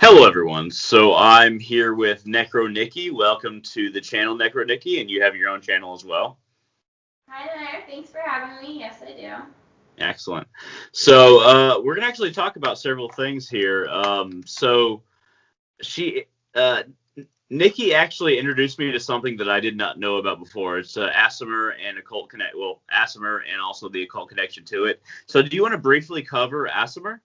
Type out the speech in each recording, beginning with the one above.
Hello, everyone. So I'm here with Necro Nicki. Welcome to the channel, Necro Nicki, and you have your own channel as well. Hi there. Thanks for having me. Yes, I do. Excellent. So we're gonna actually talk about several things here. She, uh, Nikki actually introduced me to something that I did not know about before. It's Aasimar and occult connect. Well, Aasimar and also the occult connection to it. So, do you want to briefly cover Aasimar?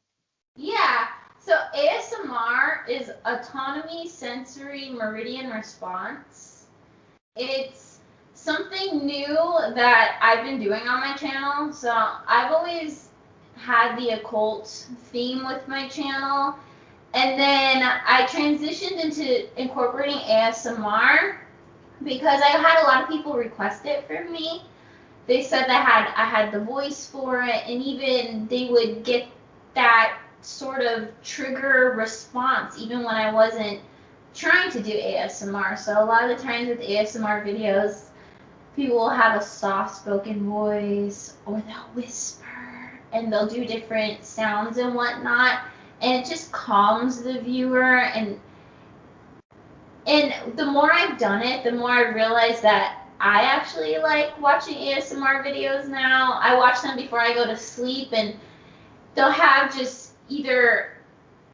Yeah. So ASMR is autonomy sensory meridian response. It's something new that I've been doing on my channel. So I've always had the occult theme with my channel. And then I transitioned into incorporating ASMR because I had a lot of people request it from me. They said that I had the voice for it, and even they would get that sort of trigger response even when I wasn't trying to do ASMR. So a lot of the times with ASMR videos, people will have a soft spoken voice or they'll whisper and they'll do different sounds and whatnot, and it just calms the viewer. And the more I've done it, the more I realize that I actually like watching ASMR videos now. I watch them before I go to sleep, and they'll have just either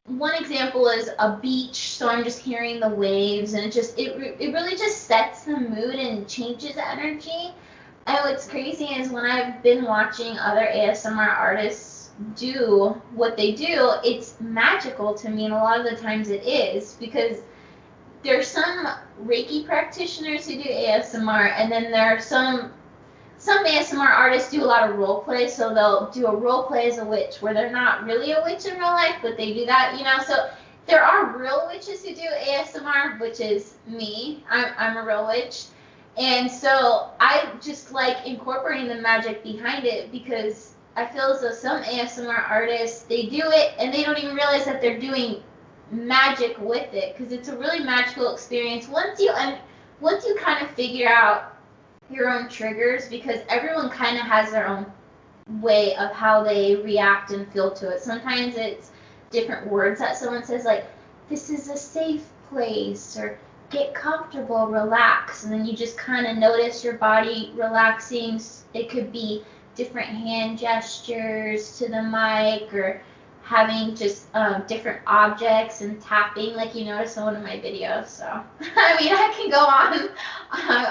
one example is a beach, so I'm just hearing the waves, and it really just sets the mood and changes energy. And what's crazy is when I've been watching other ASMR artists do what they do, it's magical to me, and a lot of the times it is, because there's some Reiki practitioners who do ASMR, and then there are some ASMR artists do a lot of role play, so they'll do a role play as a witch where they're not really a witch in real life, but they do that. So there are real witches who do ASMR, which is me. I'm a real witch. And so I just like incorporating the magic behind it, because I feel as though some ASMR artists, they do it and they don't even realize that they're doing magic with it, because it's a really magical experience once you kind of figure out your own triggers, because everyone kind of has their own way of how they react and feel to it. Sometimes it's different words that someone says, like, this is a safe place, or get comfortable, relax, and then you just kind of notice your body relaxing. It could be different hand gestures to the mic, or having just different objects and tapping, like you notice in one of my videos. So I mean, I can go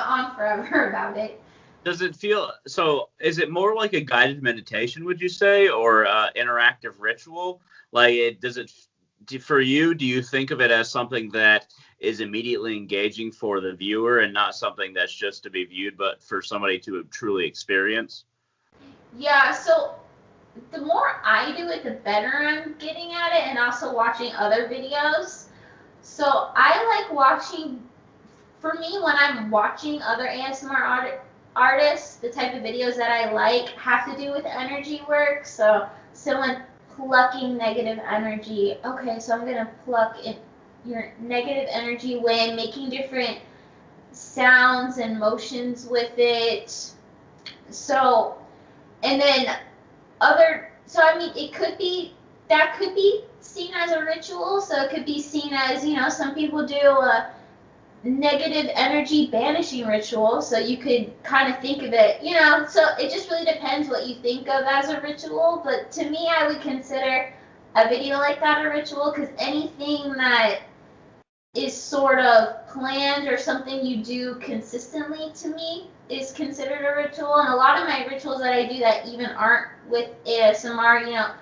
on forever about it. Does it feel so? Is it more like a guided meditation, would you say, or interactive ritual? Like, does it for you? Do you think of it as something that is immediately engaging for the viewer and not something that's just to be viewed, but for somebody to truly experience? Yeah, so the more I do it, the better I'm getting at it, and also watching other videos. So I like watching, for me, when I'm watching other ASMR artists, the type of videos that I like have to do with energy work. So someone plucking negative energy. Okay, so I'm going to pluck your negative energy away, making different sounds and motions with it. So, and then so I mean, that could be seen as a ritual. So it could be seen as, some people do a negative energy banishing ritual, so you could kind of think of it, so it just really depends what you think of as a ritual. But to me, I would consider a video like that a ritual, because anything that is sort of planned or something you do consistently, to me, is considered a ritual. And a lot of my rituals that I do that even aren't with ASMR,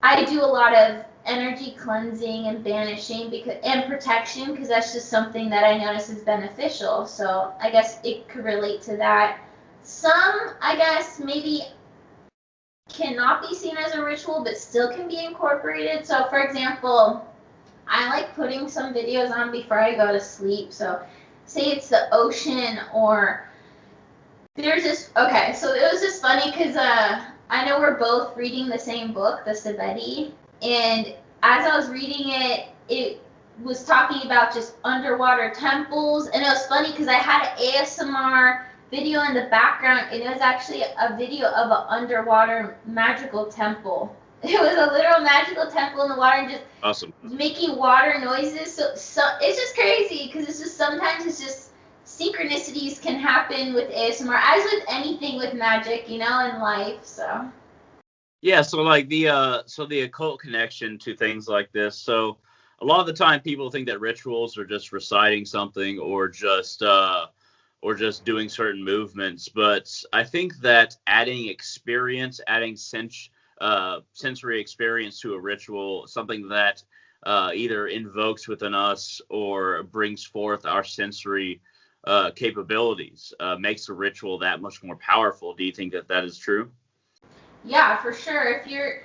I do a lot of energy cleansing and banishing and protection, because that's just something that I notice is beneficial. So I guess it could relate to that. Some, I guess, maybe cannot be seen as a ritual, but still can be incorporated. So for example, I like putting some videos on before I go to sleep. So say it's the ocean, or there's this, okay, so it was just funny because I know we're both reading the same book, the Sabeti, and as I was reading it, it was talking about just underwater temples, and it was funny because I had an ASMR video in the background, and it was actually a video of an underwater magical temple. It was a literal magical temple in the water and just Awesome. making water noises. So it's just crazy because it's just sometimes it's just synchronicities can happen with ASMR, as with anything with magic, you know, in life. So. Yeah, so like the occult connection to things like this. So a lot of the time people think that rituals are just reciting something or just doing certain movements, but I think that adding experience, adding sensory experience to a ritual, something that either invokes within us or brings forth our sensory capabilities, makes a ritual that much more powerful. Do you think that that is true? Yeah, for sure. If you're,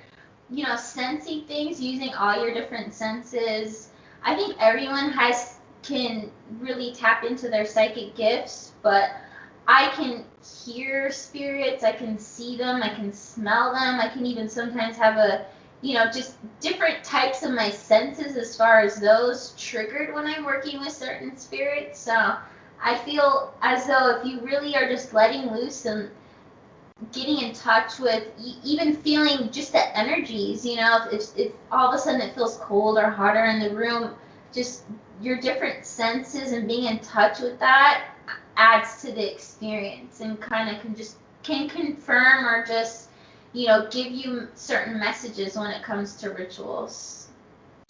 you know, sensing things using all your different senses, I think everyone can really tap into their psychic gifts, but I can hear spirits, I can see them, I can smell them, I can even sometimes have just different types of my senses as far as those triggered when I'm working with certain spirits. So I feel as though if you really are just letting loose and getting in touch with even feeling just the energies, you know, if all of a sudden it feels cold or hotter in the room, just your different senses and being in touch with that adds to the experience and kind of can confirm or just, you know, give you certain messages when it comes to rituals.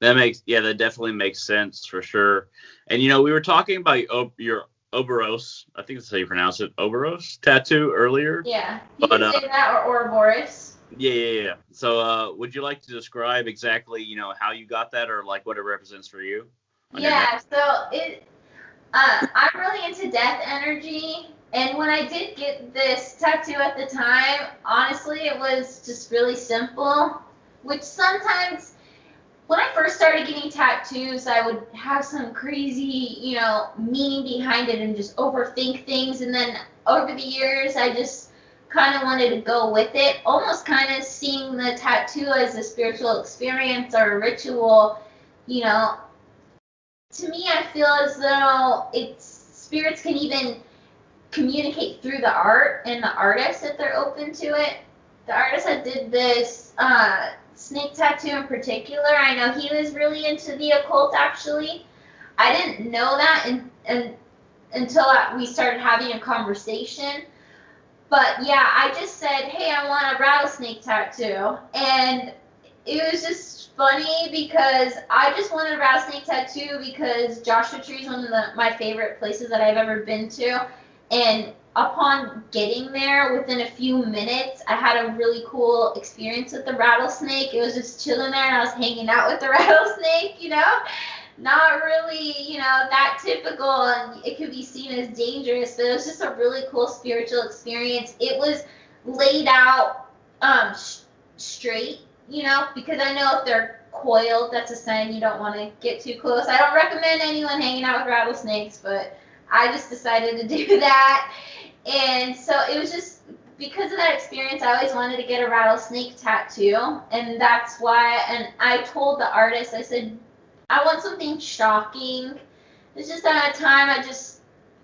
That definitely makes sense for sure. And you know, we were talking about your Oberos, I think that's how you pronounce it, Oberos tattoo earlier. Yeah, you But can say that or Ouroboros. yeah. So would you like to describe exactly, you know, how you got that or like what it represents for you on your neck? Yeah, so I'm really into death energy, and when I did get this tattoo at the time, honestly, it was just really simple. Which sometimes, when I first started getting tattoos, I would have some crazy, you know, meaning behind it and just overthink things. And then over the years, I just kind of wanted to go with it, almost kind of seeing the tattoo as a spiritual experience or a ritual, you know, to me, I feel as though it's spirits can even communicate through the art and the artist if they're open to it. The artist that did this snake tattoo in particular, I know he was really into the occult. Actually, I didn't know that until we started having a conversation. But yeah, I just said, hey, I want a rattlesnake tattoo, and it was just funny because I just wanted a rattlesnake tattoo because Joshua Tree is one of my favorite places that I've ever been to. And upon getting there, within a few minutes, I had a really cool experience with the rattlesnake. It was just chilling there, and I was hanging out with the rattlesnake, you know? Not really, you know, that typical, and it could be seen as dangerous, but it was just a really cool spiritual experience. It was laid out straight, you know, because I know if they're coiled, that's a sign you don't want to get too close. I don't recommend anyone hanging out with rattlesnakes, but I just decided to do that. And so it was just because of that experience, I always wanted to get a rattlesnake tattoo, and that's why. And I told the artist, I said, I want something shocking. It's just at a time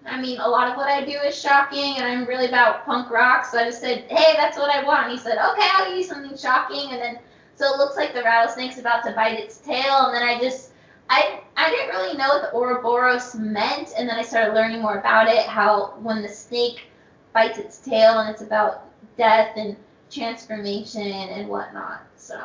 I mean, a lot of what I do is shocking, and I'm really about punk rock, so I just said, hey, that's what I want. And he said, okay, I'll give you something shocking. And then, so it looks like the rattlesnake's about to bite its tail, and then I didn't really know what the Ouroboros meant, and then I started learning more about it, how when the snake bites its tail, and it's about death and transformation and whatnot, so.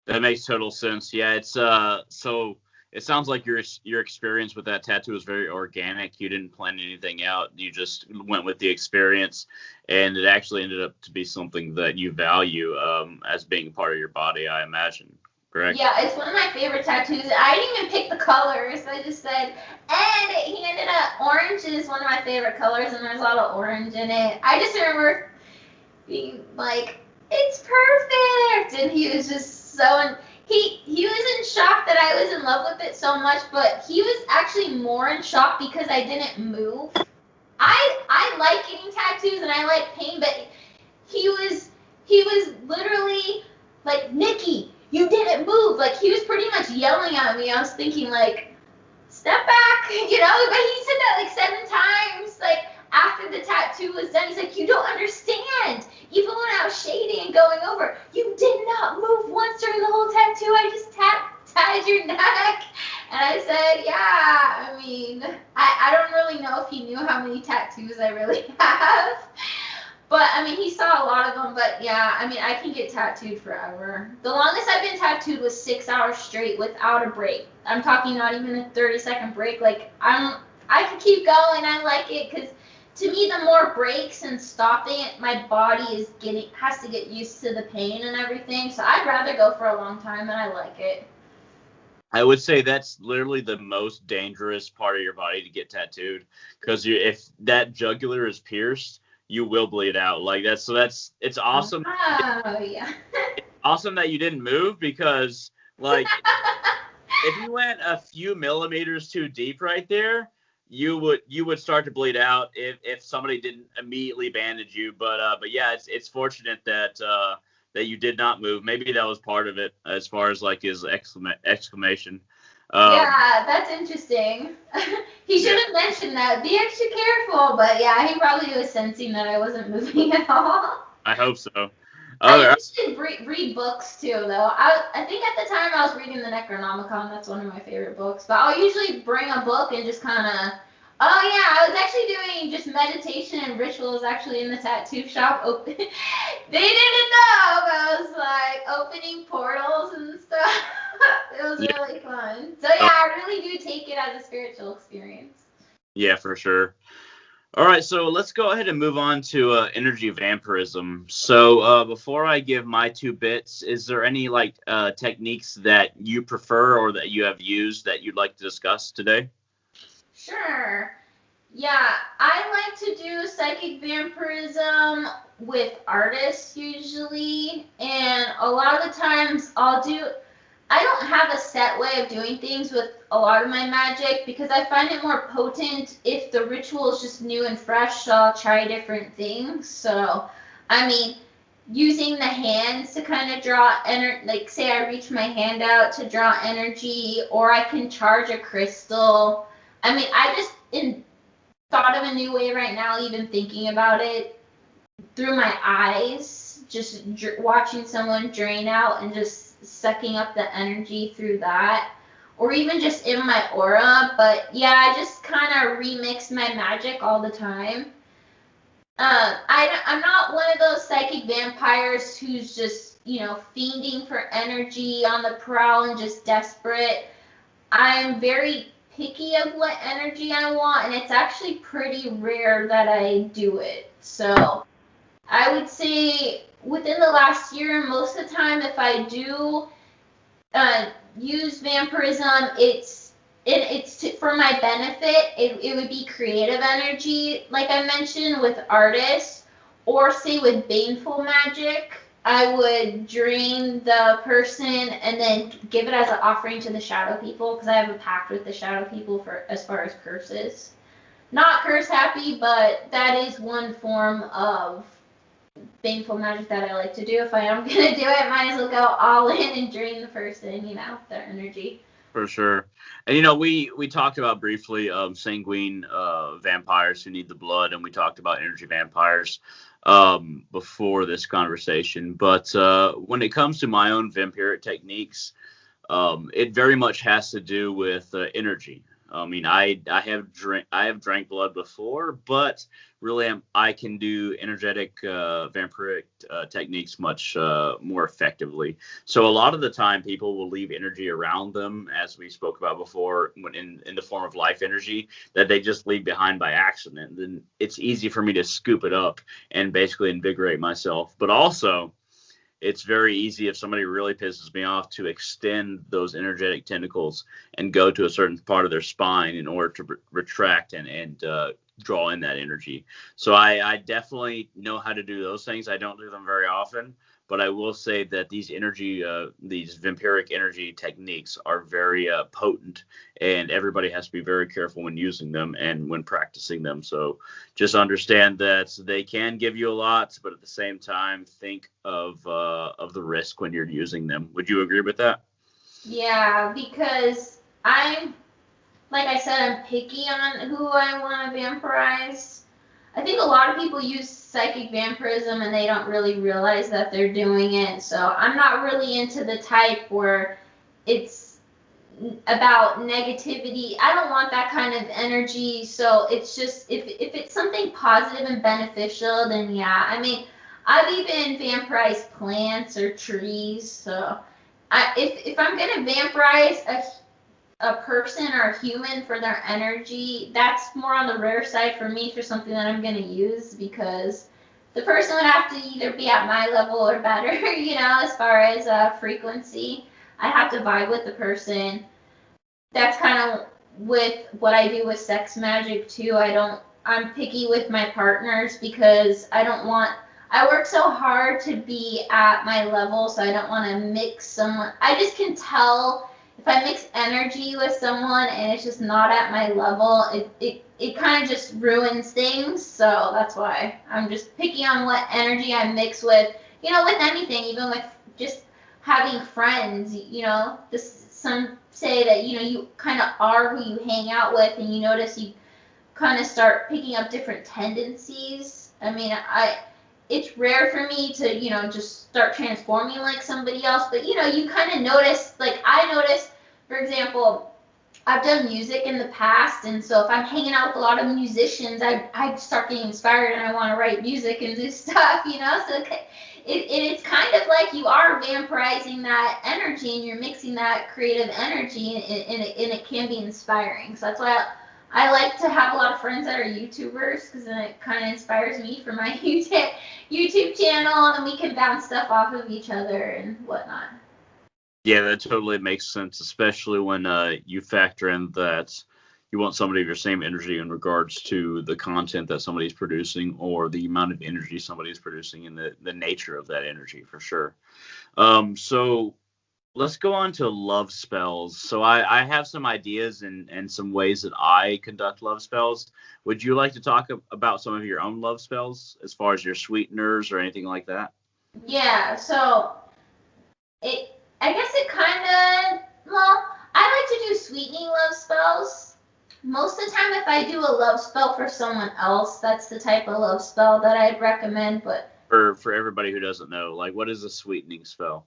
That makes total sense. Yeah, it's so it sounds like your experience with that tattoo was very organic. You didn't plan anything out. You just went with the experience, and it actually ended up to be something that you value as being part of your body, I imagine. Correct? Yeah, it's one of my favorite tattoos. I didn't even pick the colors. I just said, and he ended up, orange is one of my favorite colors, and there's a lot of orange in it. I just remember being like, it's perfect, and he was just so, he was in shock that I was in love with it so much, but he was actually more in shock because I didn't move. I like getting tattoos and I like pain, but he was literally like, Nikki, you didn't move. Like, he was pretty much yelling at me. I was thinking, like, step back, you know, but he said that like 7 times. Like, after the tattoo was done, he's like, you don't understand. Even when I was shading and going over, you did not move once during the whole tattoo. I just tied your neck. And I said, yeah, I mean, I don't really know if he knew how many tattoos I really have. But, I mean, he saw a lot of them. But, yeah, I mean, I can get tattooed forever. The longest I've been tattooed was 6 hours straight without a break. I'm talking not even a 30-second break. Like, I could keep going. I like it because, to me, the more breaks and stopping it, my body has to get used to the pain and everything. So I'd rather go for a long time, and I like it. I would say that's literally the most dangerous part of your body to get tattooed, because if that jugular is pierced, you will bleed out. Like it's awesome. Oh yeah. It's awesome that you didn't move, because like if you went a few millimeters too deep right there, you would start to bleed out if somebody didn't immediately bandage you. But yeah, it's fortunate that that you did not move. Maybe that was part of it, as far as like his exclamation. Yeah, that's interesting. He should have mentioned that. Be extra careful. But yeah, he probably was sensing that I wasn't moving at all. I hope so. I usually read books too, though. I think at the time I was reading the Necronomicon. That's one of my favorite books. But I'll usually bring a book and just kind of. Oh yeah, I was actually doing just meditation and rituals actually in the tattoo shop. They didn't know, but I was like opening portals and stuff. It was really fun. So yeah, I really do take it as a spiritual experience. Yeah, for sure. All right, so let's go ahead and move on to energy vampirism. So before I give my 2 bits, is there any like techniques that you prefer or that you have used that you'd like to discuss today? Sure. Yeah, I like to do psychic vampirism with artists usually, and a lot of the times I don't have a set way of doing things with a lot of my magic because I find it more potent if the ritual is just new and fresh, so I'll try different things. So, I mean, using the hands to kind of draw energy, like say I reach my hand out to draw energy, or I can charge a crystal. I mean, I just thought of a new way right now, even thinking about it, through my eyes, just watching someone drain out and just sucking up the energy through that, or even just in my aura. But yeah, I just kind of remix my magic all the time. I'm not one of those psychic vampires who's just, fiending for energy on the prowl and just desperate. I'm very picky of what energy I want, and it's actually pretty rare that I do it. So I would say within the last year, most of the time, if I do use vampirism, it's for my benefit. It would be creative energy, like I mentioned, with artists, or say with baneful magic. I would drain the person and then give it as an offering to the shadow people, because I have a pact with the shadow people for as far as curses. Not curse happy, but that is one form of baneful magic that I like to do. If I am going to do it, might as well go all in and drain the person, their energy. For sure. And, we talked about briefly sanguine vampires who need the blood, and we talked about energy vampires before this conversation. But when it comes to my own vampiric techniques, it very much has to do with energy. I mean, I have drank blood before, but really I can do energetic vampiric techniques much more effectively. So a lot of the time people will leave energy around them, as we spoke about before, when in the form of life energy that they just leave behind by accident. Then it's easy for me to scoop it up and basically invigorate myself. But also, it's very easy if somebody really pisses me off to extend those energetic tentacles and go to a certain part of their spine in order to retract and draw in that energy. So I definitely know how to do those things. I don't do them very often, but I will say that these vampiric energy techniques are very potent, and everybody has to be very careful when using them and when practicing them. So just understand that they can give you a lot, but at the same time, think of the risk when you're using them. Would you agree with that? Yeah, because like I said, I'm picky on who I want to vampirize. I think a lot of people use psychic vampirism and they don't really realize that they're doing it. So I'm not really into the type where it's about negativity. I don't want that kind of energy. So it's just if it's something positive and beneficial, then yeah. I mean, I've even vampirized plants or trees. So if I'm gonna vampirize a person or a human for their energy, that's more on the rare side for me for something that I'm going to use, because the person would have to either be at my level or better, as far as frequency. I have to vibe with the person. That's kind of with what I do with sex magic too. I'm picky with my partners because I work so hard to be at my level, so I don't want to mix someone. I just can tell if I mix energy with someone and it's just not at my level, it kind of just ruins things. So that's why I'm just picky on what energy I mix with, with anything, even with just having friends, some say that, you kind of are who you hang out with, and you notice you kind of start picking up different tendencies. I mean, it's rare for me to, just start transforming like somebody else, but, you kind of notice, like I notice, for example, I've done music in the past, and so if I'm hanging out with a lot of musicians, I start getting inspired and I want to write music and do stuff, so it's kind of like you are vampirizing that energy and you're mixing that creative energy, and it can be inspiring. So that's why I like to have a lot of friends that are YouTubers, because then it kind of inspires me for my YouTube channel, and we can bounce stuff off of each other and whatnot. Yeah, that totally makes sense, especially when you factor in that you want somebody of your same energy in regards to the content that somebody's producing, or the amount of energy somebody's producing, and the nature of that energy, for sure. So let's go on to love spells. So I have some ideas and some ways that I conduct love spells. Would you like to talk about some of your own love spells, as far as your sweeteners or anything like that? Yeah, so I guess it kind of, well, I like to do sweetening love spells. Most of the time, if I do a love spell for someone else, that's the type of love spell that I'd recommend. But For everybody who doesn't know, like, what is a sweetening spell?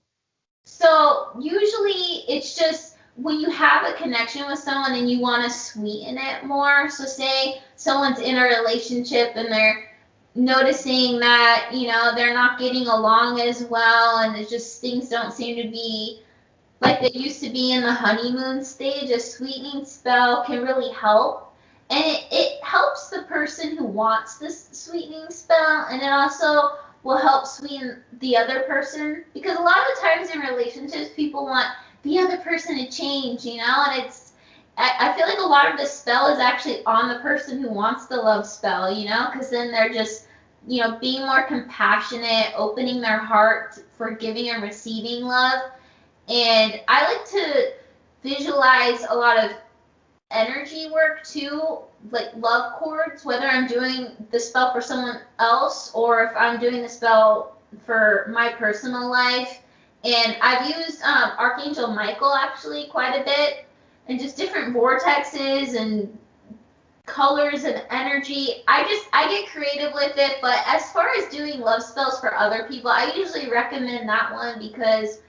so usually it's just when you have a connection with someone and you want to sweeten it more. So say someone's in a relationship and they're noticing that, they're not getting along as well, and it's just things don't seem to be like they used to be in the honeymoon stage. A sweetening spell can really help. And it helps the person who wants this sweetening spell, and it also will help sweeten the other person. Because a lot of times in relationships, people want the other person to change, and I feel like a lot of the spell is actually on the person who wants the love spell, because then they're just, being more compassionate, opening their heart for giving and receiving love. And I like to visualize a lot of energy work too, like love chords, whether I'm doing the spell for someone else or if I'm doing the spell for my personal life. And I've used Archangel Michael actually quite a bit, and just different vortexes and colors and energy. I get creative with it, but as far as doing love spells for other people, I usually recommend that one, because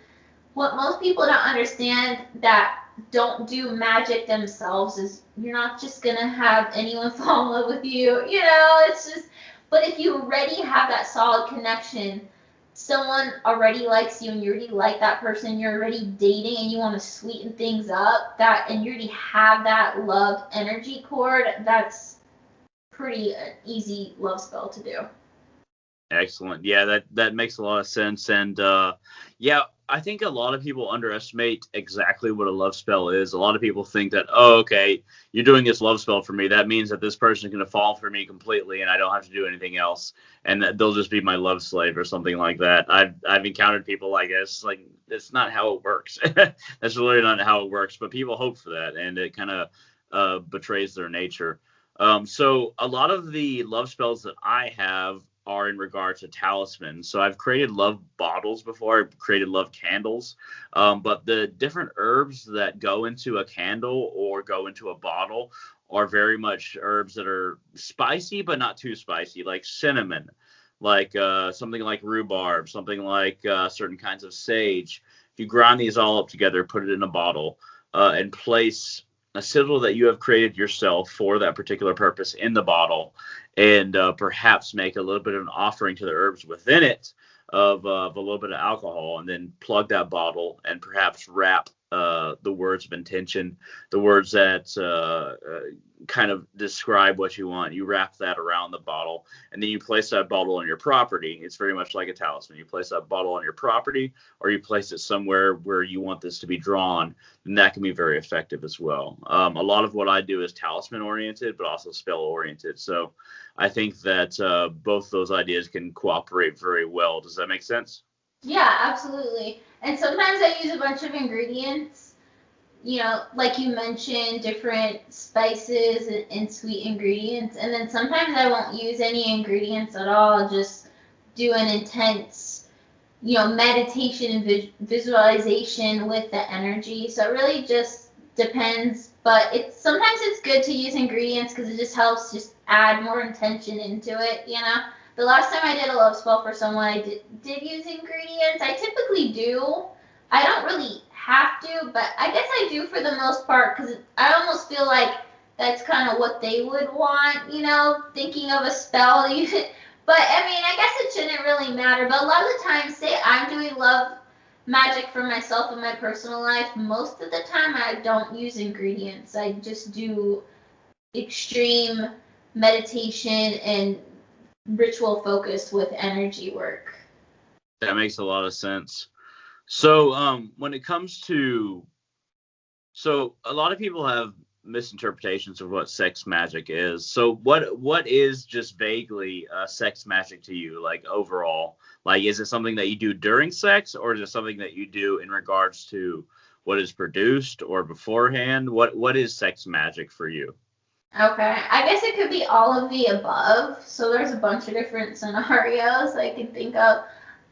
what most people don't understand that don't do magic themselves is you're not just gonna have anyone fall in love with you. It's just, but if you already have that solid connection, someone already likes you and you already like that person, you're already dating and you want to sweeten things up, and you already have that love energy cord, that's pretty an easy love spell to do. Excellent. Yeah, that makes a lot of sense. And yeah, I think a lot of people underestimate exactly what a love spell is. A lot of people think that, oh, okay, you're doing this love spell for me. That means that this person is going to fall for me completely and I don't have to do anything else. And that they'll just be my love slave or something like that. I've encountered people like this. Like, it's not how it works. That's really not how it works. But people hope for that, and it kind of betrays their nature. So a lot of the love spells that I have are in regards to talismans. So I've created love bottles before. I've created love candles. But the different herbs that go into a candle or go into a bottle are very much herbs that are spicy, but not too spicy, like cinnamon, like something like rhubarb, something like certain kinds of sage. If you grind these all up together, put it in a bottle, and place a sigil that you have created yourself for that particular purpose in the bottle, and perhaps make a little bit of an offering to the herbs within it of a little bit of alcohol, and then plug that bottle and perhaps wrap the words of intention, the words that kind of describe what you want. You wrap that around the bottle, and then you place that bottle on your property. It's very much like a talisman. You place that bottle on your property, or you place it somewhere where you want this to be drawn, and that can be very effective as well. A lot of what I do is talisman oriented, but also spell oriented. So I think that both those ideas can cooperate very well. Does that make sense? Yeah, absolutely. And sometimes I use a bunch of ingredients, like you mentioned, different spices and sweet ingredients. And then sometimes I won't use any ingredients at all. I'll just do an intense, meditation and visualization with the energy. So it really just depends. But sometimes it's good to use ingredients because it just helps just add more intention into it, The last time I did a love spell for someone, I did use ingredients. I typically do. I don't really have to, but I guess I do for the most part because I almost feel like that's kind of what they would want, thinking of a spell. But, I guess it shouldn't really matter. But a lot of the times, say I'm doing love magic for myself in my personal life, most of the time I don't use ingredients. I just do extreme meditation and ritual focus with energy work. That makes a lot of sense. So when it comes to, so a lot of people have misinterpretations of what sex magic is. So what is just vaguely sex magic to you, like overall? Like, is it something that you do during sex, or is it something that you do in regards to what is produced or beforehand? What is sex magic for you? Okay, I guess it could be all of the above. So there's a bunch of different scenarios I can think of.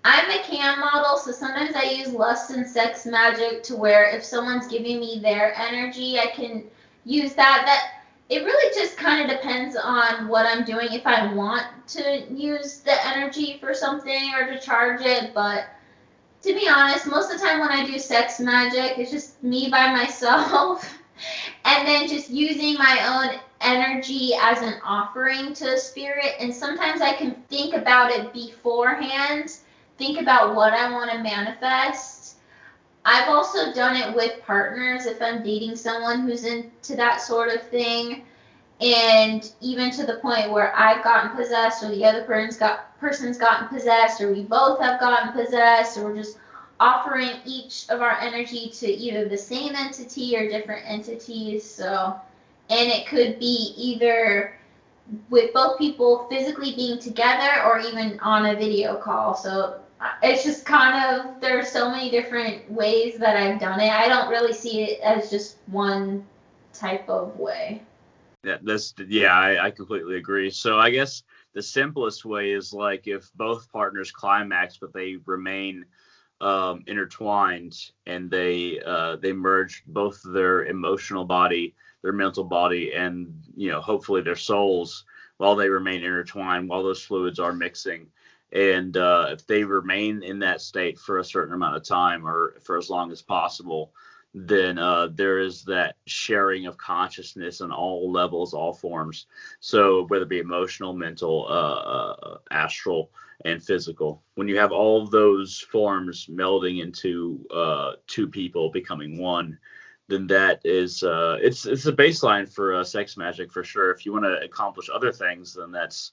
I'm a cam model, so sometimes I use lust and sex magic to where if someone's giving me their energy, I can use that. It really just kind of depends on what I'm doing, if I want to use the energy for something or to charge it. But to be honest, most of the time when I do sex magic, it's just me by myself and then just using my own energy as an offering to a spirit. And sometimes I can think about it beforehand, think about what I want to manifest. I've also done it with partners if I'm dating someone who's into that sort of thing, and even to the point where I've gotten possessed or the other person's gotten possessed, or we both have gotten possessed, or we're just offering each of our energy to either the same entity or different entities. So, and it could be either with both people physically being together or even on a video call. So it's just kind of, there's so many different ways that I've done it. I don't really see it as just one type of way. Yeah, I completely agree. So I guess the simplest way is like if both partners climax, but they remain intertwined, and they merge both their emotional body, their mental body, and hopefully their souls while they remain intertwined, while those fluids are mixing. And if they remain in that state for a certain amount of time or for as long as possible, then there is that sharing of consciousness on all levels, all forms. So whether it be emotional, mental, astral, and physical, when you have all of those forms melding into two people becoming one, then that is it's a baseline for sex magic for sure. If you want to accomplish other things, then that's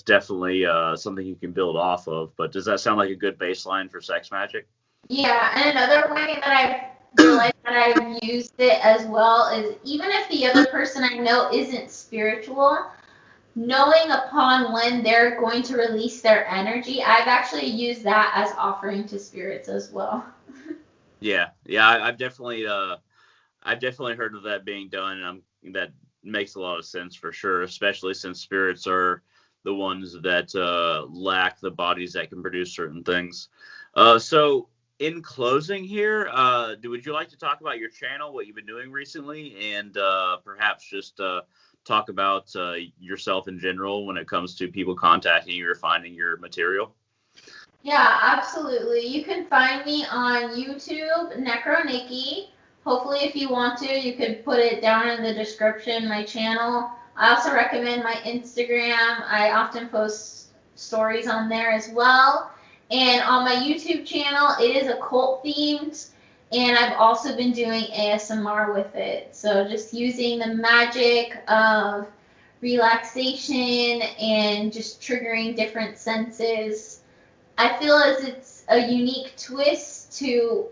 definitely something you can build off of. But does that sound like a good baseline for sex magic? Yeah, and another way that I've realized that I've used it as well is even if the other person I know isn't spiritual, knowing upon when they're going to release their energy, I've actually used that as offering to spirits as well. Yeah, I've definitely heard of that being done, and that makes a lot of sense for sure, especially since spirits are the ones that lack the bodies that can produce certain things. So in closing here, would you like to talk about your channel, what you've been doing recently, and perhaps just talk about yourself in general when it comes to people contacting you or finding your material? Yeah, absolutely. You can find me on YouTube, Necro Nicki. Hopefully, if you want to, you could put it down in the description, my channel. I also recommend my Instagram. I often post stories on there as well. And on my YouTube channel, it is occult themed, and I've also been doing ASMR with it. So just using the magic of relaxation and just triggering different senses. I feel as it's a unique twist to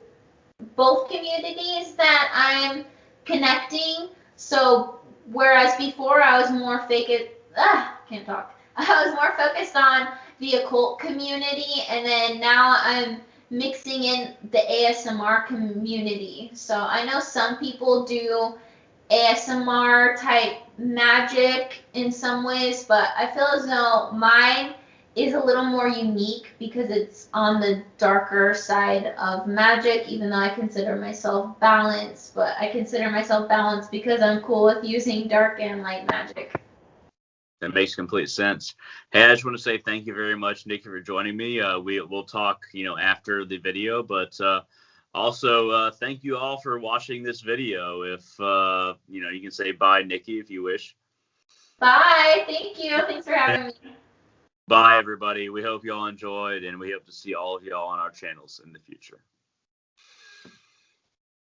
both communities that I'm connecting. So whereas before I was more can't talk. I was more focused on the occult community, and then now I'm mixing in the ASMR community. So I know some people do ASMR type magic in some ways, but I feel as though mine is a little more unique because it's on the darker side of magic, even though I consider myself balanced. But I consider myself balanced because I'm cool with using dark and light magic. That makes complete sense. Hey, I just want to say thank you very much, Nikki, for joining me. We'll talk, after the video, but also thank you all for watching this video. If you can say bye, Nikki, if you wish. Bye. Thank you. Thanks for having me. Bye, everybody. We hope you all enjoyed, and we hope to see all of y'all on our channels in the future.